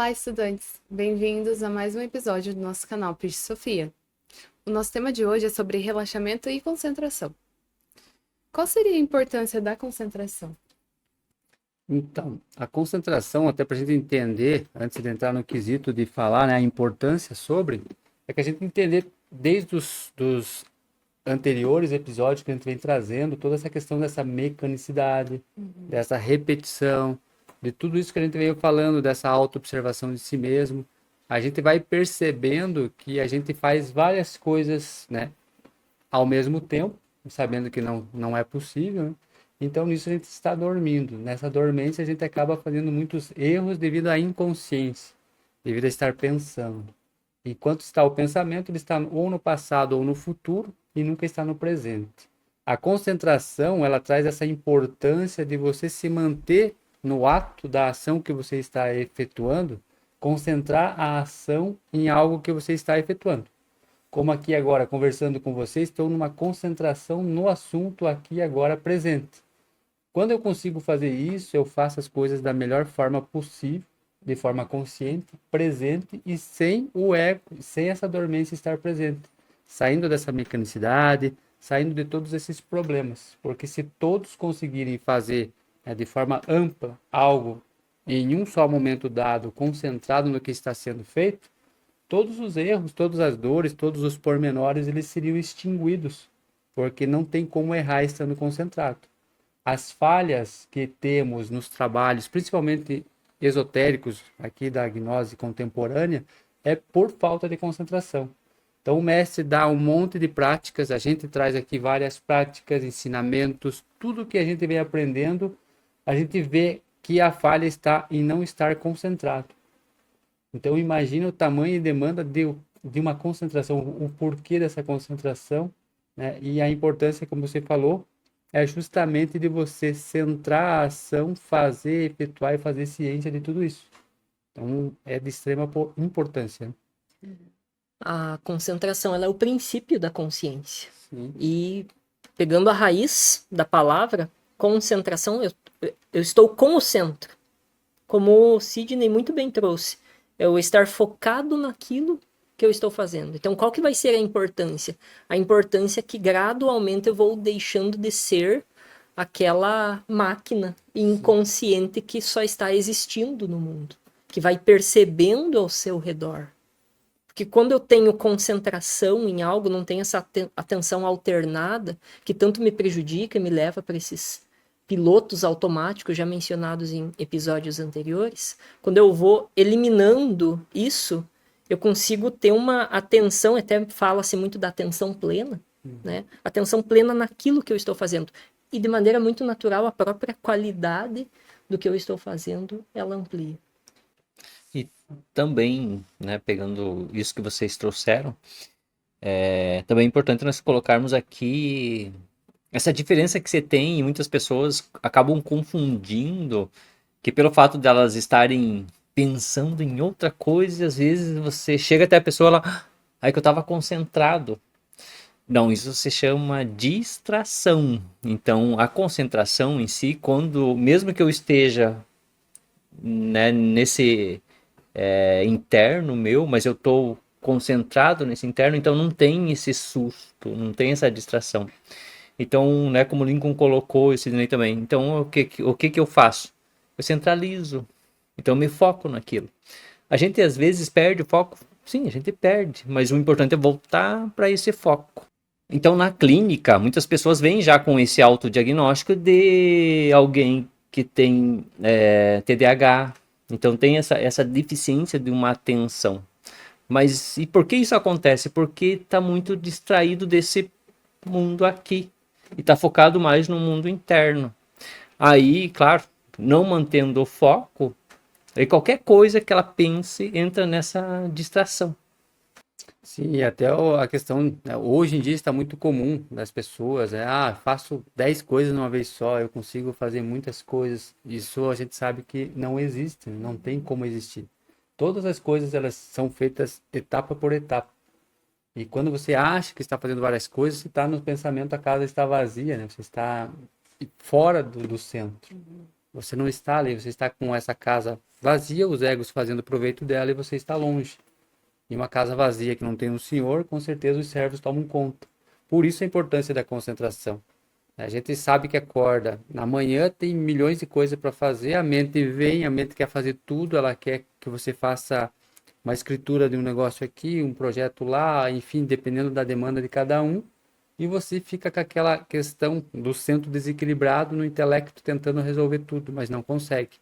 Olá, estudantes! Bem-vindos a mais um episódio do nosso canal Peixe Sofia. O nosso tema de hoje é sobre relaxamento e concentração. Qual seria a importância da concentração? Então, a concentração, até para a gente entender, antes de entrar no quesito de falar, né, a importância sobre, é que a gente entender desde os dos anteriores episódios que a gente vem trazendo, toda essa questão dessa mecanicidade, dessa repetição, de tudo isso que a gente veio falando, dessa auto-observação de si mesmo, a gente vai percebendo que a gente faz várias coisas, né, ao mesmo tempo, sabendo que não é possível, né? Então, nisso a gente está dormindo. Nessa dormência, a gente acaba fazendo muitos erros devido à inconsciência, devido a estar pensando. Enquanto está o pensamento, ele está ou no passado ou no futuro e nunca está no presente. A concentração, ela traz essa importância de você se manter no ato da ação que você está efetuando, concentrar a ação em algo que você está efetuando. Como aqui agora, conversando com vocês, estou numa concentração no assunto aqui agora presente. Quando eu consigo fazer isso, eu faço as coisas da melhor forma possível, de forma consciente, presente e sem o ego, sem essa dormência estar presente. Saindo dessa mecanicidade, saindo de todos esses problemas. Porque se todos conseguirem fazer, de forma ampla algo em um só momento dado, concentrado no que está sendo feito, todos os erros, todas as dores, todos os pormenores, eles seriam extinguidos, porque não tem como errar estando concentrado. As falhas que temos nos trabalhos, principalmente esotéricos, aqui da gnose contemporânea, é por falta de concentração. Então o mestre dá um monte de práticas, a gente traz aqui várias práticas, ensinamentos, tudo que a gente vem aprendendo, a gente vê que a falha está em não estar concentrado. Então imagina o tamanho e demanda de uma concentração, o porquê dessa concentração, né? E a importância, como você falou, é justamente de você centrar a ação, fazer, efetuar e fazer ciência de tudo isso. Então é de extrema importância. A concentração, ela é o princípio da consciência. Sim. E pegando a raiz da palavra, concentração, eu estou com o centro. Como o Sidney muito bem trouxe. É o estar focado naquilo que eu estou fazendo. Então, qual que vai ser a importância? A importância é que gradualmente eu vou deixando de ser aquela máquina inconsciente que só está existindo no mundo, que vai percebendo ao seu redor. Porque quando eu tenho concentração em algo, não tenho essa atenção alternada, que tanto me prejudica e me leva para esses pilotos automáticos já mencionados em episódios anteriores, quando eu vou eliminando isso, eu consigo ter uma atenção, até fala-se muito da atenção plena, né? Atenção plena naquilo que eu estou fazendo. E de maneira muito natural, a própria qualidade do que eu estou fazendo, ela amplia. E também, né, pegando isso que vocês trouxeram, também é importante nós colocarmos aqui essa diferença que você tem e muitas pessoas acabam confundindo que pelo fato de elas estarem pensando em outra coisa, às vezes você chega até a pessoa, ela, aí que eu estava concentrado. Não, isso se chama distração. Então, a concentração em si, quando, mesmo que eu esteja, né, nesse interno meu, mas eu estou concentrado nesse interno, então não tem esse susto, não tem essa distração. Então, né, como o Lincoln colocou esse Sidney também, então o que eu faço? Eu centralizo, então eu me foco naquilo. A gente às vezes perde o foco, sim, a gente perde, mas o importante é voltar para esse foco. Então, na clínica, muitas pessoas vêm já com esse autodiagnóstico de alguém que tem TDAH, então tem essa deficiência de uma atenção. Mas e por que isso acontece? Porque está muito distraído desse mundo aqui e está focado mais no mundo interno. Aí, claro, não mantendo o foco, e qualquer coisa que ela pense entra nessa distração. Sim, e até a questão, né, hoje em dia está muito comum das pessoas, faço 10 coisas numa vez só, eu consigo fazer muitas coisas. Isso a gente sabe que não existe, não tem como existir. Todas as coisas, elas são feitas etapa por etapa. E quando você acha que está fazendo várias coisas, você está no pensamento, a casa está vazia, né? Você está fora do centro. Você não está ali, você está com essa casa vazia, os egos fazendo proveito dela e você está longe. Em uma casa vazia que não tem um senhor, com certeza os servos tomam conta. Por isso a importância da concentração. A gente sabe que acorda na manhã, tem milhões de coisas para fazer, a mente vem, a mente quer fazer tudo, ela quer que você faça uma escritura de um negócio aqui, um projeto lá, enfim, dependendo da demanda de cada um, e você fica com aquela questão do centro desequilibrado no intelecto tentando resolver tudo, mas não consegue.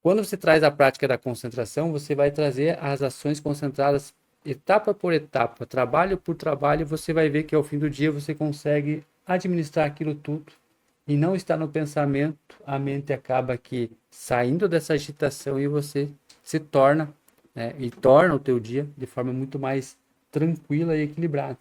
Quando você traz a prática da concentração, você vai trazer as ações concentradas etapa por etapa, trabalho por trabalho, você vai ver que ao fim do dia você consegue administrar aquilo tudo e não está no pensamento, a mente acaba aqui saindo dessa agitação e você se torna, né, e torna o teu dia de forma muito mais tranquila e equilibrada.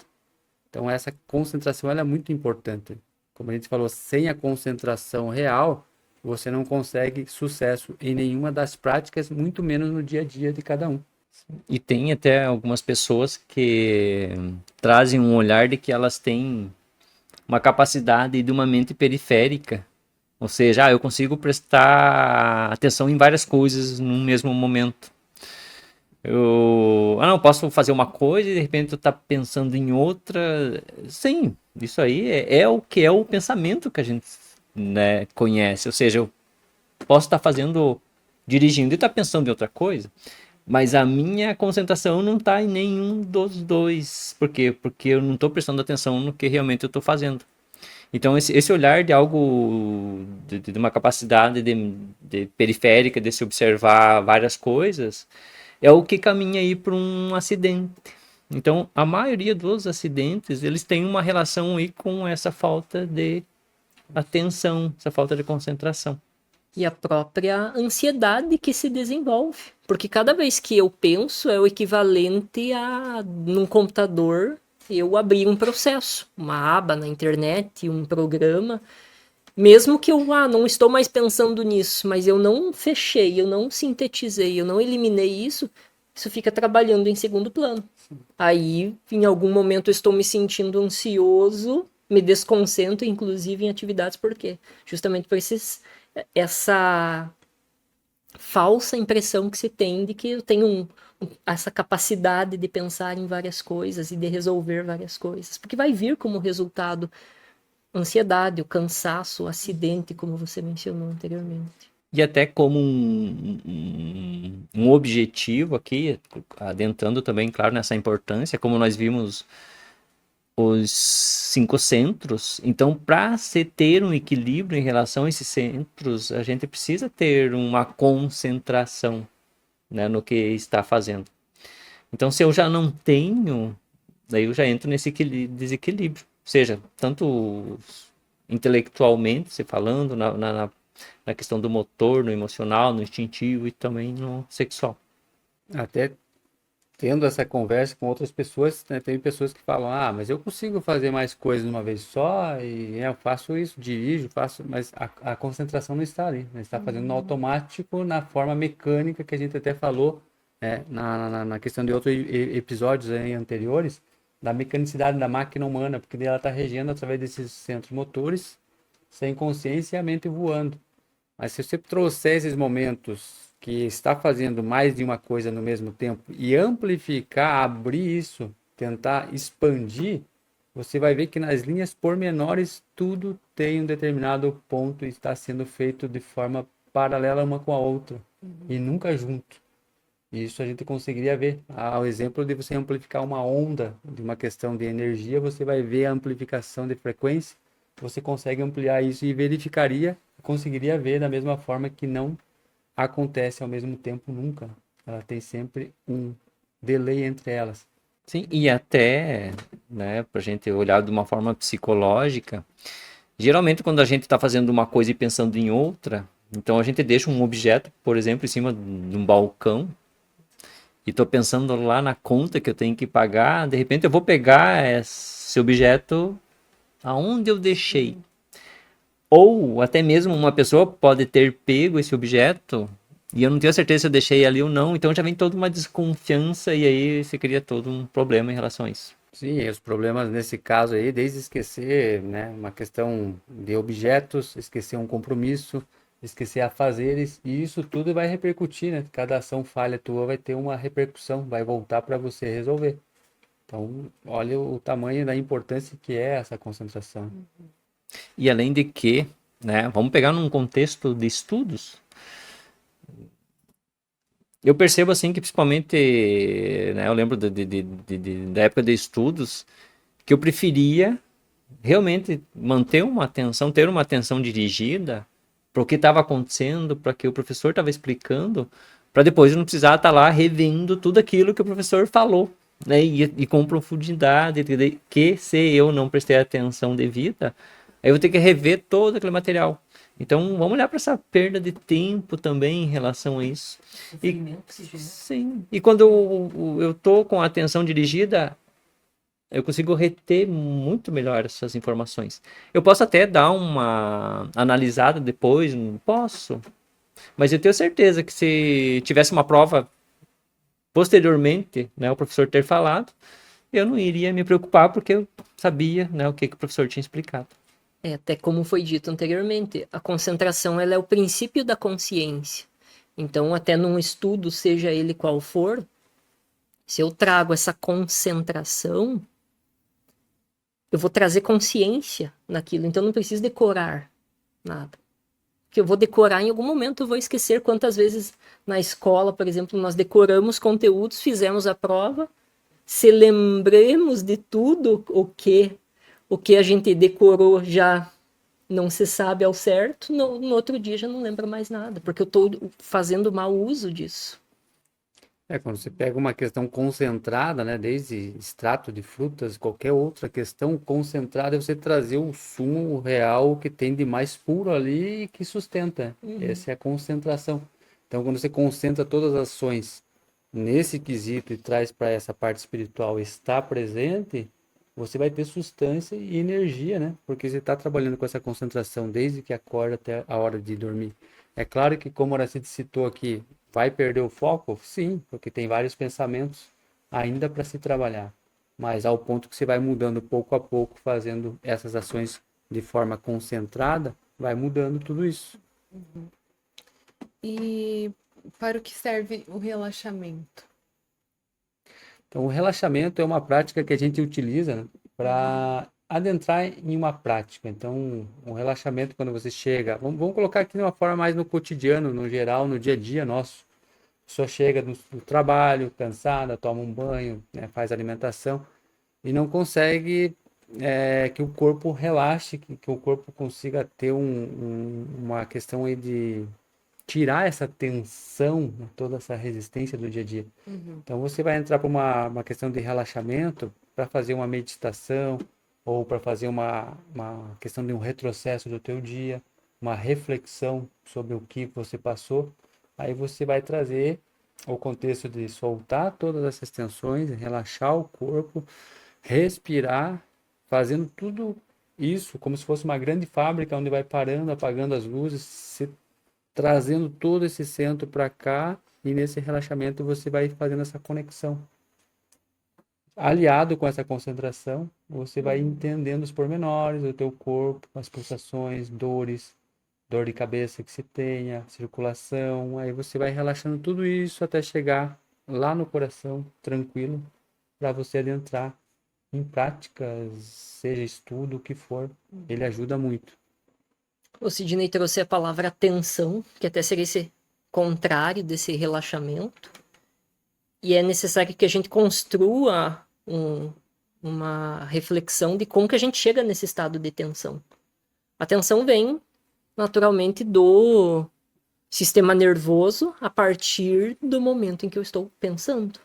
Então essa concentração ela é muito importante. Como a gente falou, sem a concentração real, você não consegue sucesso em nenhuma das práticas, muito menos no dia a dia de cada um. E tem até algumas pessoas que trazem um olhar de que elas têm uma capacidade de uma mente periférica. Ou seja, eu consigo prestar atenção em várias coisas num mesmo momento. Eu posso fazer uma coisa e de repente eu estou pensando em outra. Sim, isso aí é o que é o pensamento que a gente, né, conhece. Ou seja, eu posso estar dirigindo e estar pensando em outra coisa, mas a minha concentração não está em nenhum dos dois. Por quê? Porque eu não estou prestando atenção no que realmente eu estou fazendo. Então, esse olhar de algo, de uma capacidade de periférica, de se observar várias coisas, é o que caminha aí para um acidente. Então, a maioria dos acidentes, eles têm uma relação aí com essa falta de atenção, essa falta de concentração. E a própria ansiedade que se desenvolve. Porque cada vez que eu penso é o equivalente a, num computador, eu abrir um processo, uma aba na internet, um programa. Mesmo que eu não estou mais pensando nisso, mas eu não fechei, eu não sintetizei, eu não eliminei isso, isso fica trabalhando em segundo plano. Aí, em algum momento, eu estou me sentindo ansioso, me desconcentro, inclusive em atividades, por quê? Justamente por essa falsa impressão que se tem de que eu tenho essa capacidade de pensar em várias coisas e de resolver várias coisas. Porque vai vir como resultado ansiedade, o cansaço, o acidente, como você mencionou anteriormente. E até como um objetivo aqui, adentrando também, claro, nessa importância, como nós vimos os 5 centros. Então, para se ter um equilíbrio em relação a esses centros, a gente precisa ter uma concentração, né, no que está fazendo. Então, se eu já não tenho, daí eu já entro nesse desequilíbrio. Seja, tanto intelectualmente, se falando, na questão do motor, no emocional, no instintivo e também no sexual. Até tendo essa conversa com outras pessoas, né, tem pessoas que falam, mas eu consigo fazer mais coisas de uma vez só, e eu faço isso, dirijo, faço, mas a concentração não está ali, né? Está fazendo no automático, na forma mecânica que a gente até falou, né, na questão de outros episódios aí anteriores, da mecanicidade da máquina humana, porque ela está regendo através desses centros motores, sem consciência e a mente voando. Mas se você trouxer esses momentos que está fazendo mais de uma coisa no mesmo tempo e amplificar, abrir isso, tentar expandir, você vai ver que nas linhas pormenores tudo tem um determinado ponto e está sendo feito de forma paralela uma com a outra e nunca junto. Isso a gente conseguiria ver. O exemplo de você amplificar uma onda de uma questão de energia, você vai ver a amplificação de frequência, você consegue ampliar isso e conseguiria ver da mesma forma que não acontece ao mesmo tempo nunca. Ela tem sempre um delay entre elas. Sim, e até, né, para a gente olhar de uma forma psicológica, geralmente quando a gente está fazendo uma coisa e pensando em outra, então a gente deixa um objeto, por exemplo, em cima de um balcão, e estou pensando lá na conta que eu tenho que pagar, de repente eu vou pegar esse objeto aonde eu deixei. Ou até mesmo uma pessoa pode ter pego esse objeto e eu não tenho certeza se eu deixei ali ou não, então já vem toda uma desconfiança e aí se cria todo um problema em relação a isso. Sim, os problemas nesse caso aí, desde esquecer, né, uma questão de objetos, esquecer um compromisso, esquecer afazeres, e isso tudo vai repercutir, né? Cada ação falha tua vai ter uma repercussão, vai voltar para você resolver. Então, olha o tamanho da importância que é essa concentração. E além de que, né, vamos pegar num contexto de estudos, eu percebo assim que principalmente, né, eu lembro da época de estudos, que eu preferia realmente manter uma atenção, ter uma atenção dirigida para o que estava acontecendo, para o que o professor estava explicando, para depois eu não precisar estar lá revendo tudo aquilo que o professor falou, né? E com profundidade, que se eu não prestei atenção devida, aí eu vou ter que rever todo aquele material. Então, vamos olhar para essa perda de tempo também em relação a isso. Sim. E quando eu tô com a atenção dirigida, eu consigo reter muito melhor essas informações. Eu posso até dar uma analisada depois, não posso, mas eu tenho certeza que se tivesse uma prova posteriormente, né, o professor ter falado, eu não iria me preocupar porque eu sabia, né, o que o professor tinha explicado. Até como foi dito anteriormente, a concentração ela é o princípio da consciência. Então, até num estudo, seja ele qual for, se eu trago essa concentração, eu vou trazer consciência naquilo. Então, eu não preciso decorar nada. Porque eu vou decorar em algum momento, eu vou esquecer quantas vezes na escola, por exemplo, nós decoramos conteúdos, fizemos a prova, se lembremos de tudo o que a gente decorou já não se sabe ao certo, no outro dia já não lembro mais nada, porque eu estou fazendo mau uso disso. Quando você pega uma questão concentrada, né, desde extrato de frutas, qualquer outra questão concentrada, é você trazer o sumo real que tem de mais puro ali e que sustenta. Essa é a concentração. Então, quando você concentra todas as ações nesse quesito e traz para essa parte espiritual estar presente, você vai ter substância e energia, né? Porque você está trabalhando com essa concentração desde que acorda até a hora de dormir. É claro que, como a Horacite citou aqui, vai perder o foco? Sim, porque tem vários pensamentos ainda para se trabalhar. Mas ao ponto que você vai mudando pouco a pouco, fazendo essas ações de forma concentrada, vai mudando tudo isso. E para o que serve o relaxamento? Então, o relaxamento é uma prática que a gente utiliza, né, para adentrar em uma prática. Então, o relaxamento, quando você chega, vamos colocar aqui de uma forma mais no cotidiano, no geral, no dia a dia nosso. A pessoa chega do trabalho, cansada, toma um banho, né, faz alimentação e não consegue que o corpo relaxe, que o corpo consiga ter uma questão aí de tirar essa tensão, né, toda essa resistência do dia a dia. Então você vai entrar para uma questão de relaxamento para fazer uma meditação ou para fazer uma questão de um retrocesso do teu dia, uma reflexão sobre o que você passou. Aí você vai trazer o contexto de soltar todas essas tensões, relaxar o corpo, respirar, fazendo tudo isso como se fosse uma grande fábrica onde vai parando, apagando as luzes, se trazendo todo esse centro para cá, e nesse relaxamento você vai fazendo essa conexão. Aliado com essa concentração, você vai entendendo os pormenores do teu corpo, as pulsações, dores, dor de cabeça que se tenha, circulação, aí você vai relaxando tudo isso até chegar lá no coração, tranquilo, para você adentrar em práticas, seja estudo, o que for, ele ajuda muito. O Sidney trouxe a palavra atenção, que até seria esse contrário desse relaxamento. E é necessário que a gente construa uma reflexão de como que a gente chega nesse estado de tensão. A tensão vem, naturalmente, do sistema nervoso a partir do momento em que eu estou pensando.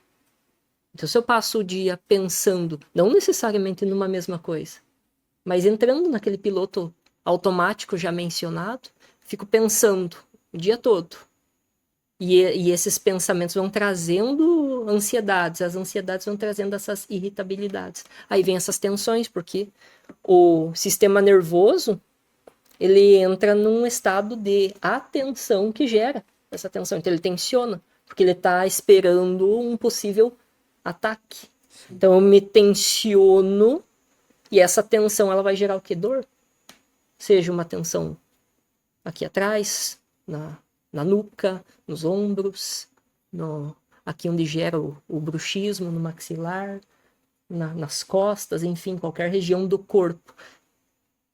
Então, se eu passo o dia pensando, não necessariamente numa mesma coisa, mas entrando naquele piloto automático já mencionado, fico pensando o dia todo. E esses pensamentos vão trazendo ansiedades, as ansiedades vão trazendo essas irritabilidades. Aí vem essas tensões, porque o sistema nervoso, ele entra num estado de atenção que gera essa tensão. Então ele tensiona, porque ele está esperando um possível ataque. Então eu me tensiono e essa tensão ela vai gerar o quê? Dor. Seja uma tensão aqui atrás, na nuca, nos ombros, aqui onde gera o bruxismo, no maxilar, nas costas, enfim, qualquer região do corpo.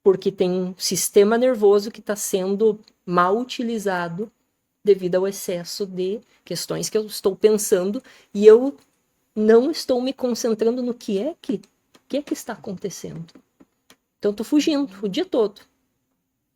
Porque tem um sistema nervoso que está sendo mal utilizado devido ao excesso de questões que eu estou pensando e eu não estou me concentrando no que é que está acontecendo. Então, estou fugindo o dia todo,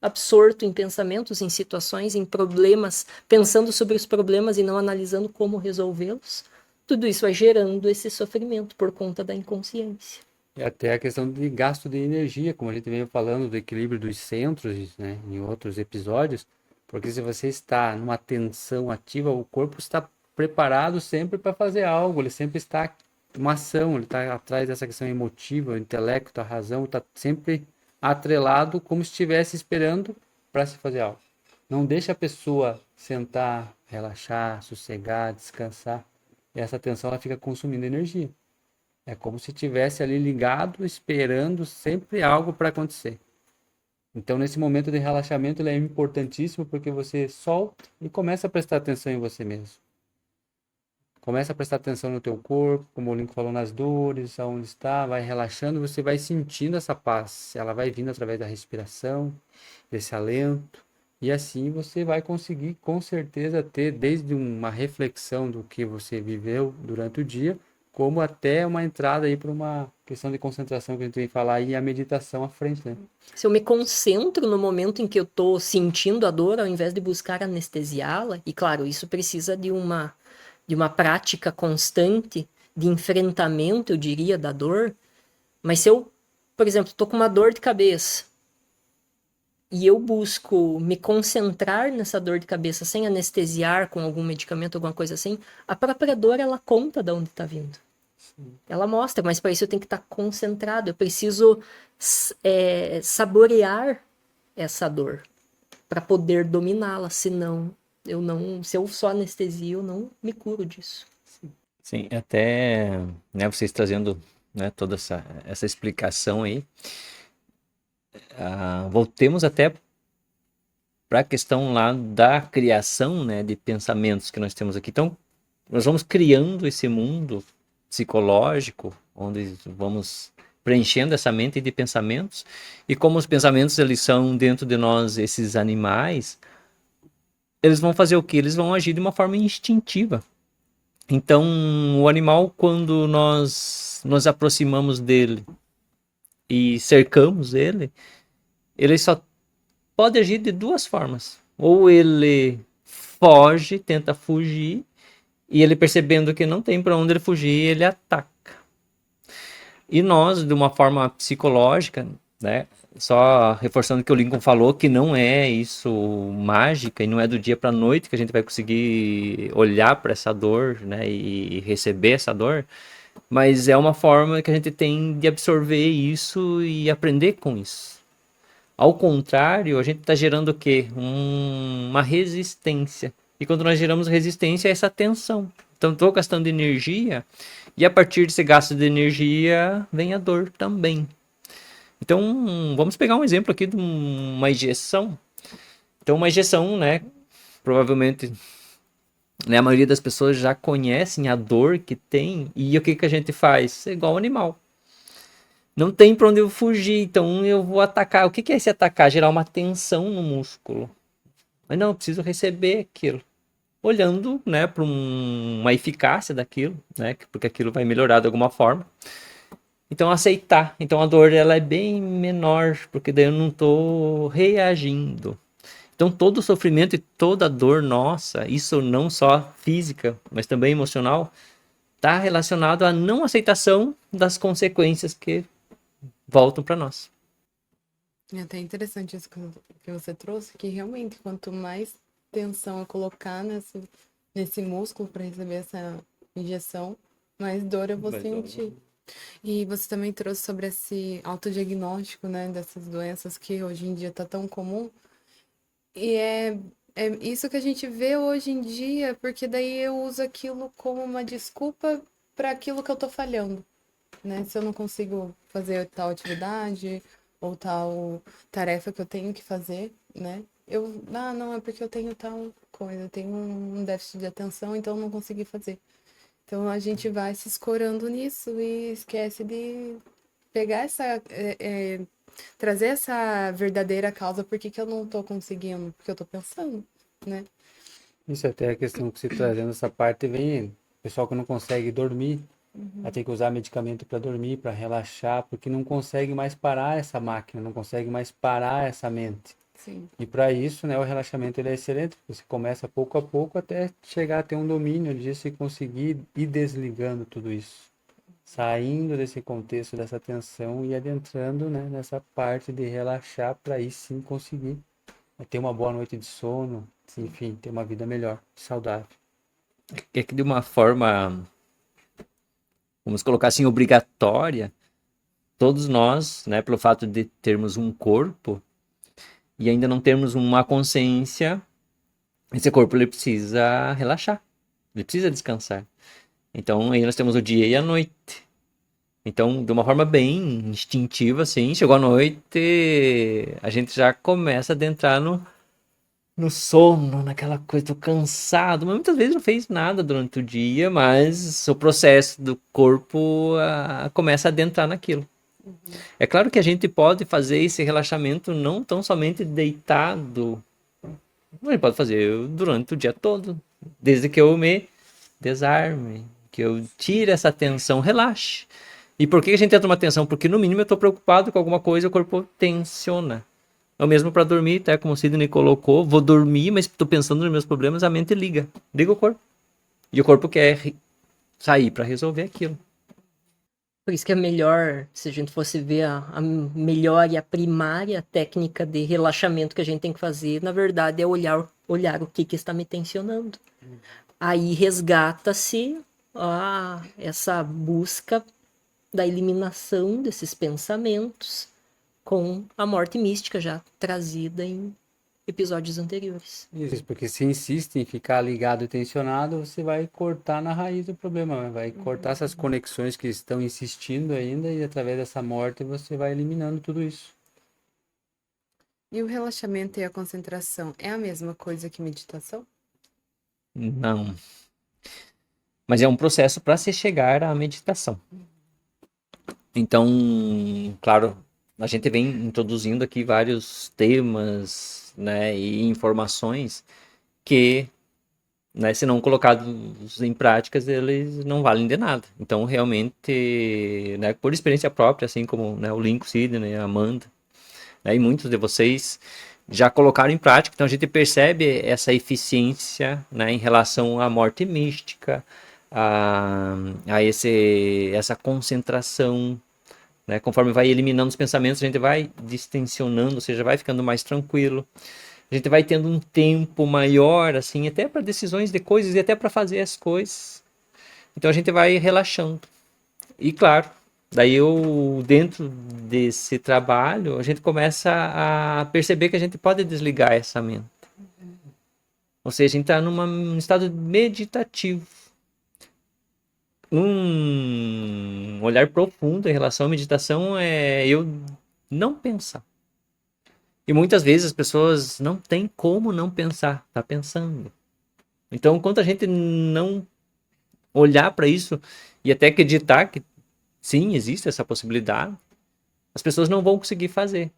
absorto em pensamentos, em situações, em problemas, pensando sobre os problemas e não analisando como resolvê-los. Tudo isso vai gerando esse sofrimento por conta da inconsciência. E até a questão de gasto de energia, como a gente veio falando do equilíbrio dos centros, né, em outros episódios, porque se você está numa tensão ativa, o corpo está preparado sempre para fazer algo, ele sempre está uma ação, ele está atrás dessa questão emotiva, o intelecto, a razão, está sempre atrelado como se estivesse esperando para se fazer algo. Não deixa a pessoa sentar, relaxar, sossegar, descansar. E essa tensão ela fica consumindo energia. É como se tivesse ali ligado, esperando sempre algo para acontecer. Então, nesse momento de relaxamento, ele é importantíssimo porque você solta e começa a prestar atenção em você mesmo. Começa a prestar atenção no teu corpo, como o Lincoln falou, nas dores, aonde está, vai relaxando, você vai sentindo essa paz. Ela vai vindo através da respiração, desse alento, e assim você vai conseguir, com certeza, ter desde uma reflexão do que você viveu durante o dia, como até uma entrada aí para uma questão de concentração que a gente vem falar e a meditação à frente, né? Se eu me concentro no momento em que eu estou sentindo a dor, ao invés de buscar anestesiá-la, e claro, isso precisa de uma prática constante de enfrentamento, eu diria, da dor, mas se eu, por exemplo, estou com uma dor de cabeça e eu busco me concentrar nessa dor de cabeça sem anestesiar com algum medicamento, alguma coisa assim, a própria dor, ela conta de onde está vindo. Ela mostra, mas para isso eu tenho que estar concentrado, eu preciso saborear essa dor para poder dominá-la, senão se eu só anestesio, eu não me curo disso. Sim, até, né, vocês trazendo, né, toda essa explicação aí, voltemos até para a questão lá da criação, né, de pensamentos que nós temos aqui. Então, nós vamos criando esse mundo psicológico, onde vamos preenchendo essa mente de pensamentos, e como os pensamentos eles são dentro de nós esses animais, eles vão fazer o quê? Eles vão agir de uma forma instintiva. Então, o animal, quando nós nos aproximamos dele e cercamos ele, ele só pode agir de duas formas. Ou ele foge, tenta fugir, e ele percebendo que não tem para onde ele fugir, ele ataca. E nós, de uma forma psicológica, né, só reforçando o que o Lincoln falou, que não é isso mágica e não é do dia para a noite que a gente vai conseguir olhar para essa dor, né, e receber essa dor, mas é uma forma que a gente tem de absorver isso e aprender com isso. Ao contrário, a gente está gerando o quê? Uma resistência. E quando nós geramos resistência, é essa tensão. Então, estou gastando energia, e a partir desse gasto de energia, vem a dor também. Então, vamos pegar um exemplo aqui de uma injeção. Então, uma injeção, né, provavelmente, né, a maioria das pessoas já conhecem a dor que tem, e o que a gente faz? É igual ao animal. Não tem para onde eu fugir, então eu vou atacar. O que é esse atacar? Gerar uma tensão no músculo. Mas não, eu preciso receber aquilo. Olhando, né, para uma eficácia daquilo, né, porque aquilo vai melhorar de alguma forma. Então, aceitar. Então, a dor ela é bem menor, porque daí eu não estou reagindo. Então, todo o sofrimento e toda a dor nossa, isso não só física, mas também emocional, está relacionado à não aceitação das consequências que voltam para nós. É até interessante isso que você trouxe, que realmente quanto mais tensão eu colocar nesse músculo para receber essa injeção, mais dor eu vou sentir. E você também trouxe sobre esse autodiagnóstico, né, dessas doenças que hoje em dia tá tão comum. E é isso que a gente vê hoje em dia, porque daí eu uso aquilo como uma desculpa para aquilo que eu tô falhando, né? Se eu não consigo fazer tal atividade ou tal tarefa que eu tenho que fazer, né? não, é porque eu tenho tal coisa, eu tenho um déficit de atenção, então eu não consegui fazer. Então a gente vai se escorando nisso e esquece de pegar trazer essa verdadeira causa, por que que eu não tô conseguindo, porque eu tô pensando, né? Isso até a questão que você trazendo essa parte vem, pessoal que não consegue dormir, vai ter que usar medicamento para dormir, para relaxar, porque não consegue mais parar essa máquina, não consegue mais parar essa mente. Sim, E para isso, né, o relaxamento ele é excelente, porque você começa pouco a pouco até chegar a ter um domínio disso e conseguir ir desligando tudo isso, saindo desse contexto dessa tensão e adentrando, né, nessa parte de relaxar para aí sim conseguir ter uma boa noite de sono, enfim, ter uma vida melhor, saudável. É que de uma forma, vamos colocar assim, obrigatória, todos nós, né, pelo fato de termos um corpo e ainda não termos uma consciência, esse corpo ele precisa relaxar, ele precisa descansar. Então aí nós temos o dia e a noite. Então, de uma forma bem instintiva, assim, chegou a noite, a gente já começa a adentrar no sono, naquela coisa, tô cansado, mas muitas vezes não fez nada durante o dia, mas o processo do corpo começa a adentrar naquilo. É claro que a gente pode fazer esse relaxamento não tão somente deitado, mas ele pode fazer durante o dia todo, desde que eu me desarme, que eu tire essa tensão, relaxe. E por que a gente entra numa tensão? Porque no mínimo eu estou preocupado com alguma coisa, o corpo tensiona. É o mesmo para dormir, tá? Como o Sidney colocou, vou dormir, mas estou pensando nos meus problemas, a mente liga. Liga o corpo. E o corpo quer sair para resolver aquilo. Por isso que é melhor, se a gente fosse ver a melhor e a primária técnica de relaxamento que a gente tem que fazer, na verdade, é olhar o que está me tensionando. Aí resgata-se essa busca da eliminação desses pensamentos com a morte mística já trazida em episódios anteriores. Isso, porque se insiste em ficar ligado e tensionado, você vai cortar na raiz do problema, né? Vai cortar essas conexões que estão insistindo ainda e através dessa morte você vai eliminando tudo isso. E o relaxamento e a concentração é a mesma coisa que meditação? Não. Mas é um processo para se chegar à meditação. Então, claro, a gente vem introduzindo aqui vários temas, né, e informações que, né, se não colocados em práticas, eles não valem de nada. Então, realmente, né, por experiência própria, assim como, né, o Lincoln, Sidney, a Amanda, né, e muitos de vocês já colocaram em prática, então a gente percebe essa eficiência, né, em relação à morte mística, essa concentração, né? Conforme vai eliminando os pensamentos, a gente vai distensionando, ou seja, vai ficando mais tranquilo. A gente vai tendo um tempo maior, assim, até para decisões de coisas e até para fazer as coisas. Então a gente vai relaxando. E claro, daí dentro desse trabalho, a gente começa a perceber que a gente pode desligar essa mente. Ou seja, a gente está num estado meditativo. Um olhar profundo em relação à meditação é eu não pensar. E muitas vezes as pessoas não têm como não pensar, tá pensando. Então, enquanto a gente não olhar para isso e até acreditar que sim, existe essa possibilidade, as pessoas não vão conseguir fazer.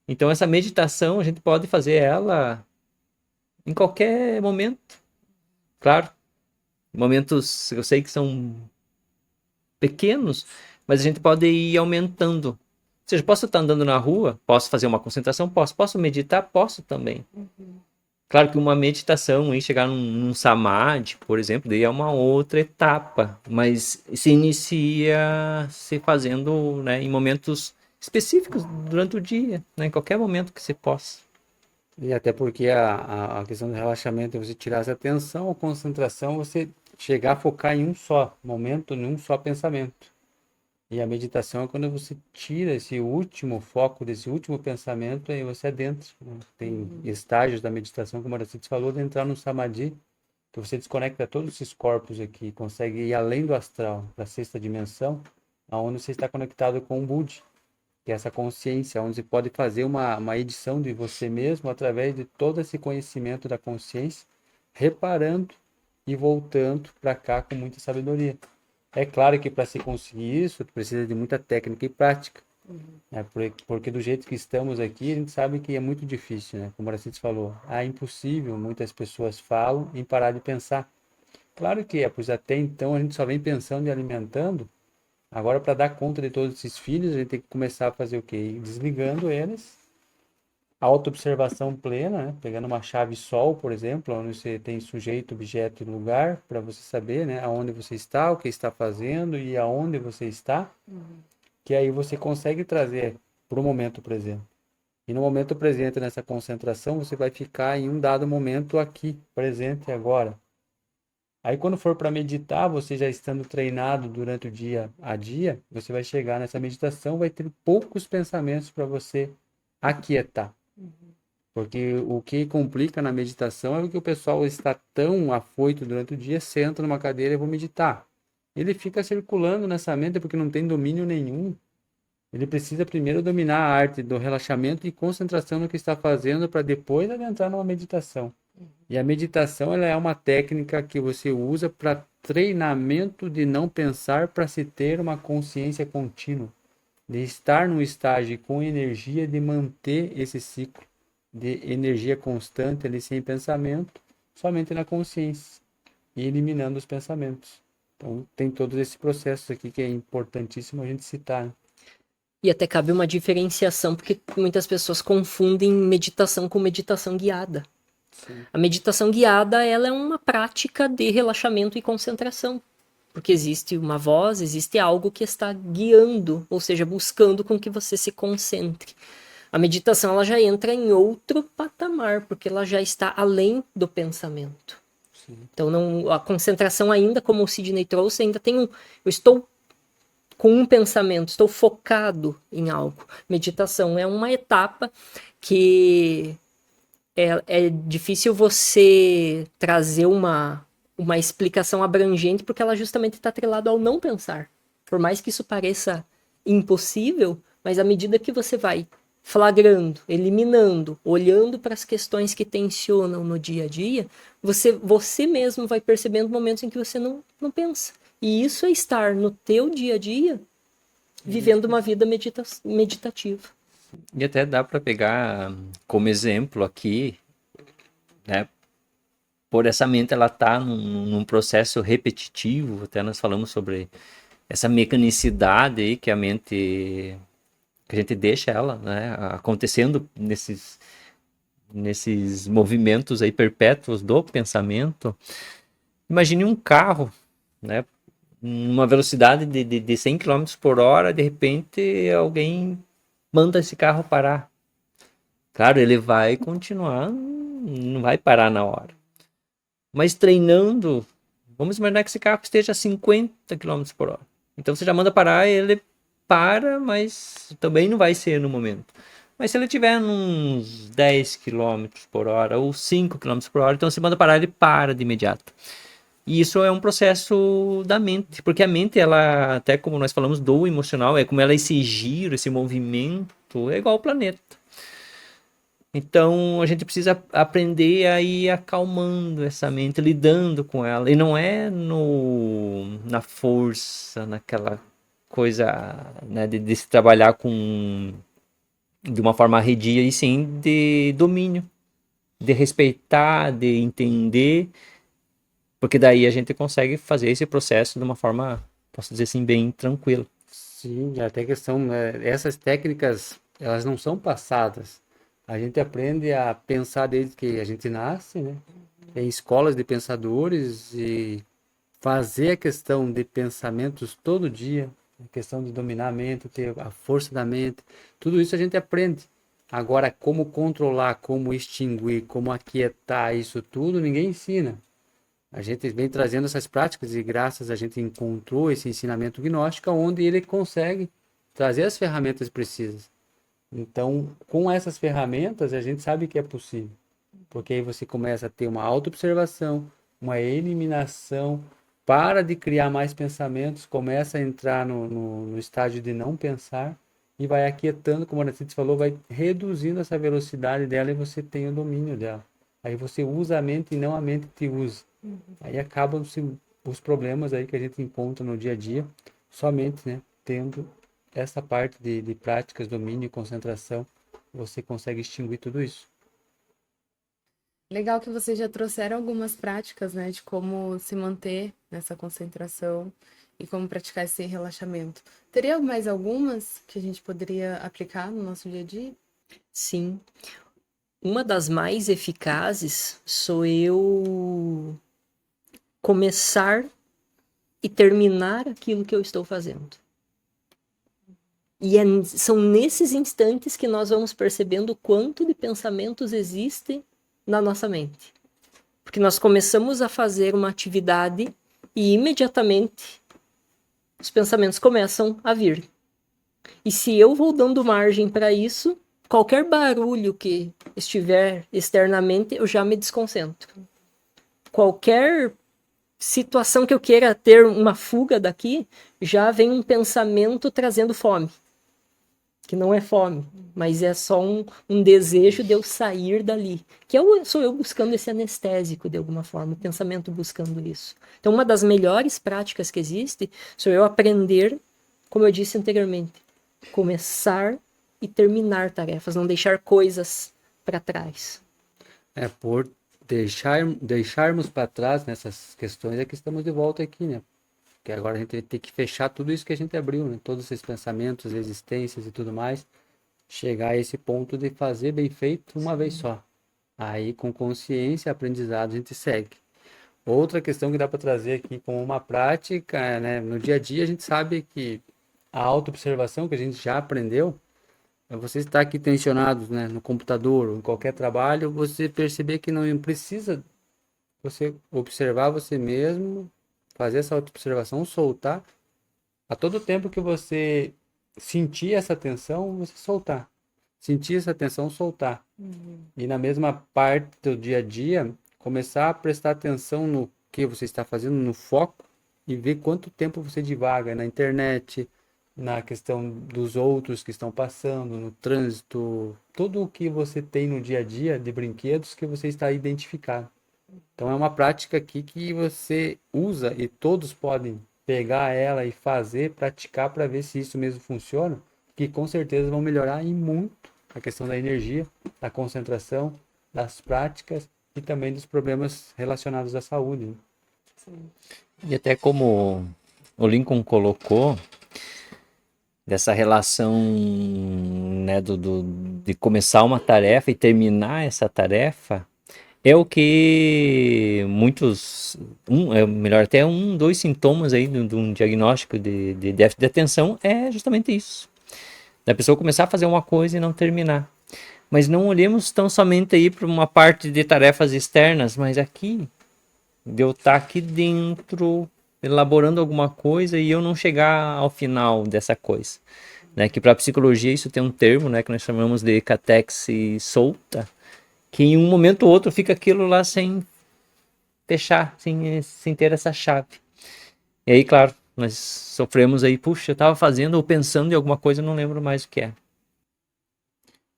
Então, essa meditação a gente pode fazer ela em qualquer momento. Claro, momentos eu sei que são pequenos, mas a gente pode ir aumentando. Ou seja, posso estar andando na rua, posso fazer uma concentração, posso meditar, posso também. Claro que uma meditação e chegar num samadhi, por exemplo, daí é uma outra etapa, mas se inicia se fazendo, né, em momentos específicos durante o dia, né, em qualquer momento que você possa. E até porque a questão do relaxamento é você tirar essa tensão ou concentração, você chegar a focar em um só momento, em um só pensamento. E a meditação é quando você tira esse último foco desse último pensamento e você adentra, né? Tem estágios da meditação, como a Aracides falou, de entrar no samadhi, que você desconecta todos esses corpos aqui, consegue ir além do astral, para a sexta dimensão, aonde você está conectado com o Budi. que é essa consciência, onde você pode fazer uma edição de você mesmo através de todo esse conhecimento da consciência, reparando e voltando para cá com muita sabedoria. É claro que para se conseguir isso, precisa de muita técnica e prática, né? Porque do jeito que estamos aqui, a gente sabe que é muito difícil, né? Como a Aracides falou, é impossível, muitas pessoas falam em parar de pensar. Claro que é, pois até então a gente só vem pensando e alimentando. Agora, para dar conta de todos esses filhos, a gente tem que começar a fazer o quê? Ir desligando eles, autoobservação plena, né? Pegando uma chave sol, por exemplo, onde você tem sujeito, objeto e lugar, para você saber, né, aonde você está, o que está fazendo e aonde você está, que aí você consegue trazer para o momento presente. E no momento presente, nessa concentração, você vai ficar em um dado momento aqui, presente agora. Aí quando for para meditar, você já estando treinado durante o dia a dia, você vai chegar nessa meditação, vai ter poucos pensamentos para você aquietar. Porque o que complica na meditação é que o pessoal está tão afoito durante o dia, senta numa cadeira e vou meditar. Ele fica circulando nessa mente porque não tem domínio nenhum. Ele precisa primeiro dominar a arte do relaxamento e concentração no que está fazendo para depois adentrar numa meditação. E a meditação, ela é uma técnica que você usa para treinamento de não pensar, para se ter uma consciência contínua, de estar num estágio com energia, de manter esse ciclo de energia constante ali sem pensamento, somente na consciência e eliminando os pensamentos. Então tem todos esses processos aqui que é importantíssimo a gente citar, né? E até cabe uma diferenciação, porque muitas pessoas confundem meditação com meditação guiada. Sim. A meditação guiada, ela é uma prática de relaxamento e concentração. Porque existe uma voz, existe algo que está guiando, ou seja, buscando com que você se concentre. A meditação, ela já entra em outro patamar, porque ela já está além do pensamento. Sim. Então, não, a concentração ainda, como o Sidney trouxe, ainda tem eu estou com um pensamento, estou focado em algo. Meditação é uma etapa que é difícil você trazer uma explicação abrangente, porque ela justamente está atrelada ao não pensar. Por mais que isso pareça impossível, mas à medida que você vai flagrando, eliminando, olhando para as questões que tensionam no dia a dia, você mesmo vai percebendo momentos em que você não pensa. E isso é estar no teu dia a dia, vivendo uma vida meditativa. E até dá para pegar como exemplo aqui, né? Por essa mente ela tá num processo repetitivo, até nós falamos sobre essa mecanicidade aí que a mente, que a gente deixa ela, né, acontecendo nesses movimentos aí perpétuos do pensamento. Imagine um carro, né, numa velocidade de 100 km por hora, de repente alguém manda esse carro parar. Claro, ele vai continuar, não vai parar na hora. Mas treinando, vamos imaginar que esse carro esteja a 50 km por hora. Então você já manda parar, ele para, mas também não vai ser no momento. Mas se ele tiver uns 10 km por hora ou 5 km por hora, então você manda parar, ele para de imediato. E isso é um processo da mente, porque a mente, ela, até como nós falamos do emocional, é como ela, esse giro, esse movimento, é igual ao planeta. Então a gente precisa aprender a ir acalmando essa mente, lidando com ela. E não é na força, naquela coisa, né, de se trabalhar de uma forma arredia, e sim de domínio, de respeitar, de entender. Porque daí a gente consegue fazer esse processo de uma forma, posso dizer assim, bem tranquila. Sim, até questão, essas técnicas, elas não são passadas. A gente aprende a pensar desde que a gente nasce, né? Em escolas de pensadores e fazer a questão de pensamentos todo dia, a questão de dominar a mente, ter a força da mente, tudo isso a gente aprende. Agora, como controlar, como extinguir, como aquietar isso tudo, ninguém ensina. A gente vem trazendo essas práticas e graças a gente encontrou esse ensinamento gnóstico onde ele consegue trazer as ferramentas precisas. Então, com essas ferramentas, a gente sabe que é possível. Porque aí você começa a ter uma autoobservação, uma eliminação, para de criar mais pensamentos, começa a entrar no estágio de não pensar, e vai aquietando, como a Anastasia falou, vai reduzindo essa velocidade dela e você tem o domínio dela. Aí você usa a mente e não a mente te usa. Aí acabam-se os problemas aí que a gente encontra no dia a dia, somente, né, tendo essa parte de práticas, domínio e concentração, você consegue extinguir tudo isso. Legal que vocês já trouxeram algumas práticas, né, de como se manter nessa concentração e como praticar esse relaxamento. Teria mais algumas que a gente poderia aplicar no nosso dia a dia? Sim. Uma das mais eficazes sou eu começar e terminar aquilo que eu estou fazendo. E são nesses instantes que nós vamos percebendo o quanto de pensamentos existem na nossa mente. Porque nós começamos a fazer uma atividade e imediatamente os pensamentos começam a vir. E se eu vou dando margem para isso, qualquer barulho que estiver externamente, eu já me desconcentro. Qualquer situação que eu queira ter uma fuga daqui, já vem um pensamento trazendo fome. Que não é fome, mas é só um desejo de eu sair dali. Que sou eu buscando esse anestésico, de alguma forma, o pensamento buscando isso. Então, uma das melhores práticas que existe, sou eu aprender, como eu disse anteriormente, começar e terminar tarefas, não deixar coisas para trás. Por deixarmos para trás nessas questões é que estamos de volta aqui, né? Porque agora a gente tem que fechar tudo isso que a gente abriu, né? Todos esses pensamentos, existências e tudo mais, chegar a esse ponto de fazer bem feito uma vez só. Aí, com consciência e aprendizado, a gente segue. Outra questão que dá para trazer aqui como uma prática, né? No dia a dia, a gente sabe que a autoobservação que a gente já aprendeu, é você estar aqui tensionado, né, no computador ou em qualquer trabalho, você perceber que não precisa você observar você mesmo, fazer essa autoobservação, soltar. A todo tempo que você sentir essa tensão, você soltar. Sentir essa tensão, soltar. E na mesma parte do dia a dia, começar a prestar atenção no que você está fazendo, no foco, e ver quanto tempo você divaga na internet, na questão dos outros que estão passando, no trânsito, tudo o que você tem no dia a dia de brinquedos que você está identificado. Então é uma prática aqui que você usa e todos podem pegar ela e fazer, praticar para ver se isso mesmo funciona, que com certeza vão melhorar e muito a questão da energia, da concentração, das práticas e também dos problemas relacionados à saúde, né? E até como o Lincoln colocou, dessa relação, né, de começar uma tarefa e terminar essa tarefa, é o que muitos, melhor até dois sintomas aí de um diagnóstico de déficit de atenção é justamente isso. Da pessoa começar a fazer uma coisa e não terminar. Mas não olhemos tão somente aí para uma parte de tarefas externas, mas aqui, de eu estar aqui dentro, elaborando alguma coisa e eu não chegar ao final dessa coisa. Né? Que para a psicologia isso tem um termo, né, que nós chamamos de catequese solta, que em um momento ou outro fica aquilo lá sem fechar, sem ter essa chave. E aí, claro, nós sofremos aí, puxa, eu estava fazendo ou pensando em alguma coisa, não lembro mais o que é.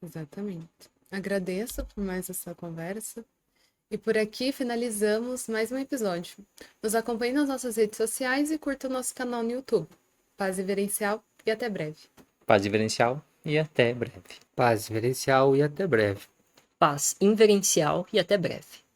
Exatamente. Agradeço por mais essa conversa. E por aqui finalizamos mais um episódio. Nos acompanhe nas nossas redes sociais e curta o nosso canal no YouTube. Paz Reverencial e até breve. Paz diferencial e até breve. Paz reverencial e até breve. Paz inverencial e até breve.